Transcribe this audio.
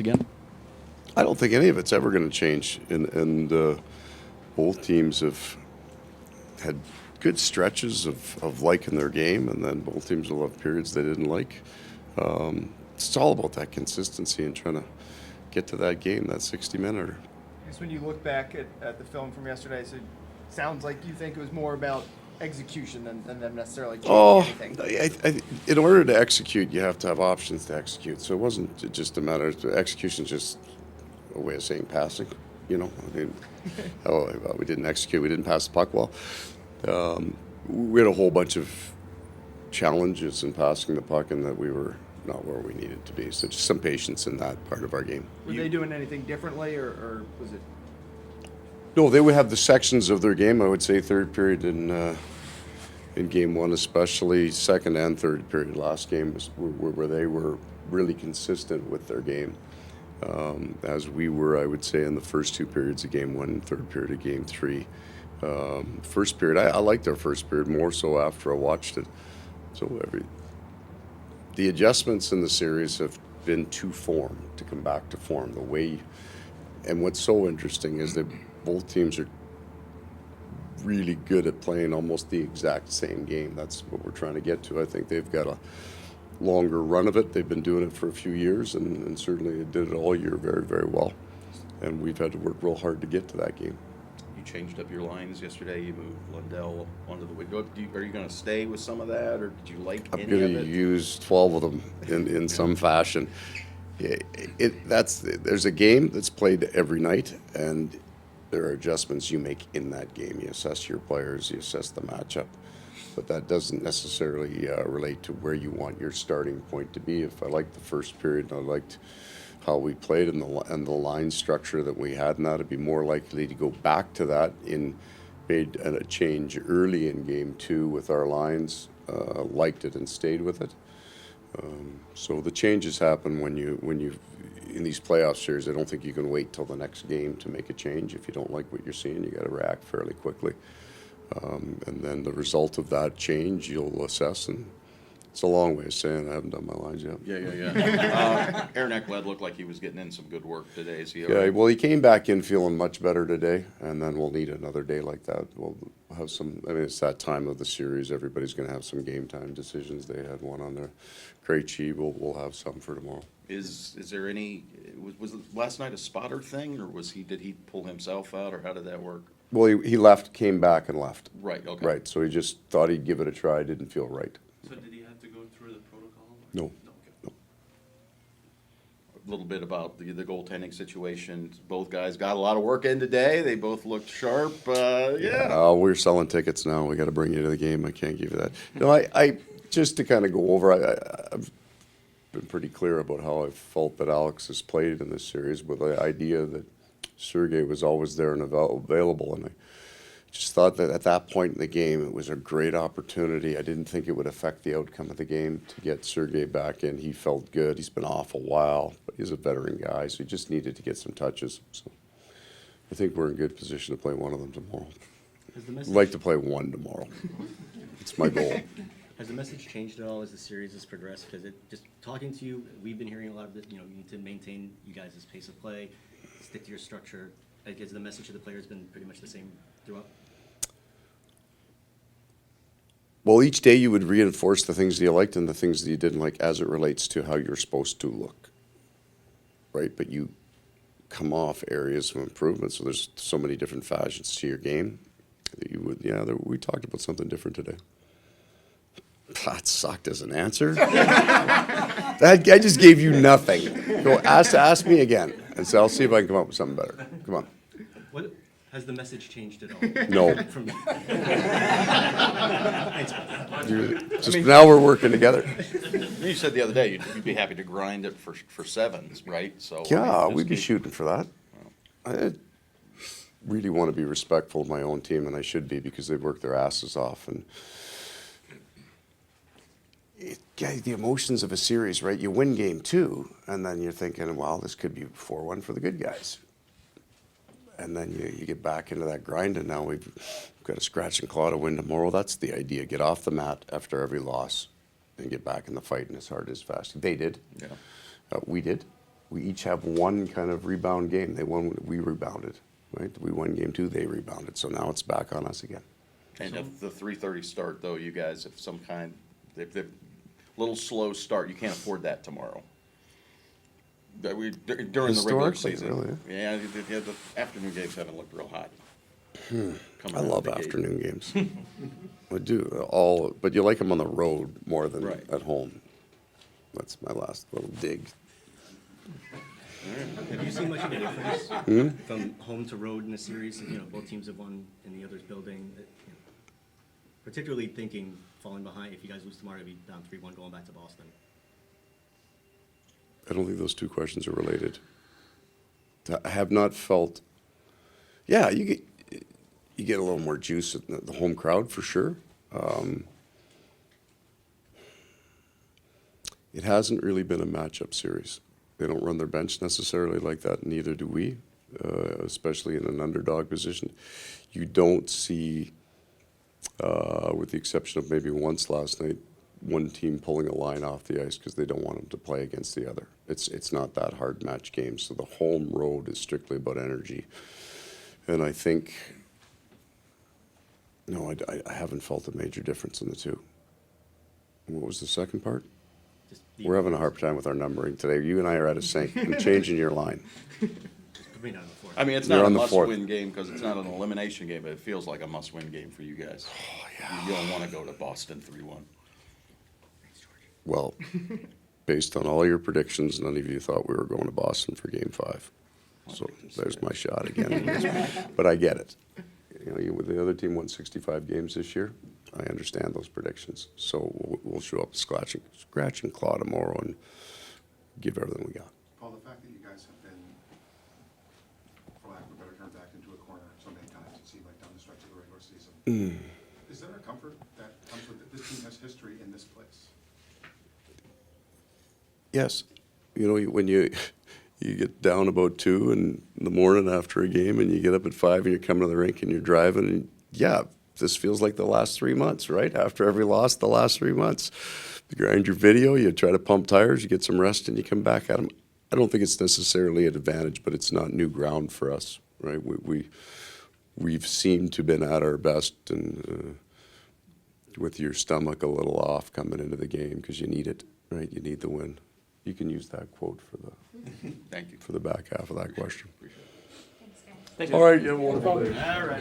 again? I don't think any of it's ever going to change, and both teams have had good stretches of liking their game, and then both teams will have periods they didn't like. It's all about that consistency and trying to get to that game, that 60-minute. I guess when you look back at the film from yesterday, it sounds like you think it was more about execution than them necessarily changing anything. In order to execute, you have to have options to execute. So it wasn't just a matter of execution, just a way of saying passing. You know, I mean, we didn't execute, we didn't pass the puck well. We had a whole bunch of challenges in passing the puck, and that we were not where we needed to be. So just some patience in that part of our game. Were they doing anything differently, or was it? No, they would have the sections of their game. I would say third period in game one, especially second and third period last game, where they were really consistent with their game. As we were, I would say, in the first two periods of game one, third period of game three. First period, I liked our first period more so after I watched it. So the adjustments in the series have been to form, to come back to form. The way, and what's so interesting is that both teams are really good at playing almost the exact same game. That's what we're trying to get to. I think they've got a longer run of it. They've been doing it for a few years, and certainly did it all year very, very well. And we've had to work real hard to get to that game. You changed up your lines yesterday. You moved Lundell onto the wing. Are you going to stay with some of that, or did you like any of it? I'm going to use 12 of them in some fashion. There's a game that's played every night, and there are adjustments you make in that game. You assess your players, you assess the matchup, but that doesn't necessarily relate to where you want your starting point to be. If I liked the first period and I liked how we played and the line structure that we had, and that, I'd be more likely to go back to that. Made a change early in game two with our lines, liked it and stayed with it. So the changes happen when you in these playoff series. I don't think you can wait till the next game to make a change. If you don't like what you're seeing, you got to react fairly quickly. And then the result of that change, you'll assess. And it's a long way of saying I haven't done my lines yet. Yeah. Aaron Ekblad looked like he was getting in some good work today. Is he all Yeah, right? well, he came back in feeling much better today, and then we'll need another day like that. We'll have some. I mean, it's that time of the series. Everybody's going to have some game time decisions. They had one on their Krejci. We'll have some for tomorrow. Is there any? Was last night a spotter thing, or did he pull himself out, or how did that work? Well, he left, came back, and left. Right. Okay. Right. So he just thought he'd give it a try. Didn't feel right. So did he have to go through the protocol? No. Okay. A little bit about the goaltending situation. Both guys got a lot of work in today. They both looked sharp. Yeah. We're selling tickets now. We got to bring you to the game. I can't give you that. No, I just to kind of go over. I've been pretty clear about how I felt that Alex has played in this series, with the idea that Sergei was always there and available, and I just thought that at that point in the game it was a great opportunity. I didn't think it would affect the outcome of the game to get Sergei back in. He felt good. He's been off a while, but he's a veteran guy, so he just needed to get some touches. So I think we're in good position to play one of them tomorrow. I'd like to play one tomorrow. It's my goal. Has the message changed at all as the series has progressed? Because just talking to you, we've been hearing a lot of this, you need to maintain you guys' pace of play, stick to your structure. I guess the message to the players been pretty much the same throughout? Well, each day you would reinforce the things that you liked and the things that you didn't like as it relates to how you're supposed to look, right? But you come off areas of improvement, so there's so many different facets to your game that you would, we talked about something different today. That sucked as an answer. I just gave you nothing. Go ask me again, and so I'll see if I can come up with something better. Come on. What has the message changed at all? No. From Now we're working together. You said the other day you'd be happy to grind it for sevens, right? So Yeah, we'd be shooting for that. I really want to be respectful of my own team, and I should be, because they've worked their asses off. And the emotions of a series, right? You win game two, and then you're thinking, well, this could be 4-1 for the good guys. And then you get back into that grind, and now we've got a scratch and claw to win tomorrow. That's the idea. Get off the mat after every loss and get back in the fight, and as hard as fast. They did. Yeah. We did. we each have one kind of rebound game. They won, we rebounded, right? We won game 2, they rebounded. So now it's back on us again. And if the 3:30 start, though, you guys, if some kind, if the little slow start, you can't afford that tomorrow. During the regular Historically, season. really? Yeah, the afternoon games haven't looked real hot. Coming I out of love the gate. afternoon games. I do, but you like them on the road more than Right. at home. That's my last little dig. Have you seen much of a difference from home to road in the series? You know, both teams have won in the other's building. You know, particularly thinking falling behind, if you guys lose tomorrow, you'll be down 3-1 going back to Boston. I don't think those two questions are related. I have not felt. Yeah, you get a little more juice in the home crowd for sure. It hasn't really been a matchup series. They don't run their bench necessarily like that, neither do we, especially in an underdog position. You don't see, with the exception of maybe once last night, one team pulling a line off the ice because they don't want them to play against the other. It's not that hard match game. So the home road is strictly about energy. And I think, no, I haven't felt a major difference in the two. What was the second part? Just We're having a hard time with our numbering today. You and I are out of sync. I'm changing your line. Put me down to the fourth. I mean, it's You're not a on the fourth. must-win game because it's not an elimination game, but it feels like a must-win game for you guys. Oh, yeah. You don't want to go to Boston 3-1. Well, based on all your predictions, none of you thought we were going to Boston for Game 5. So there's my shot again. But I get it. You know, the other team won 65 games this year. I understand those predictions. So we'll show up scratch and claw tomorrow and give everything we got. Paul, the fact that you guys have been, for lack of a better term, backed into a corner so many times, it seemed like down the stretch of the regular season. Is there a comfort that comes with it? This team has history in this place. Yes. You know, when you get down about 2 in the morning after a game and you get up at 5 and you're coming to the rink and you're driving and yeah, this feels like the last 3 months, right? After every loss, the last 3 months. You grind your video, you try to pump tires, you get some rest and you come back at them. I don't think it's necessarily an advantage, but it's not new ground for us, right? We've seemed to have been at our best and with your stomach a little off coming into the game because you need it, right? You need the win. You can use that quote for Thank you. the back half of that question. Appreciate it. All right, you have a wonderful day. All right.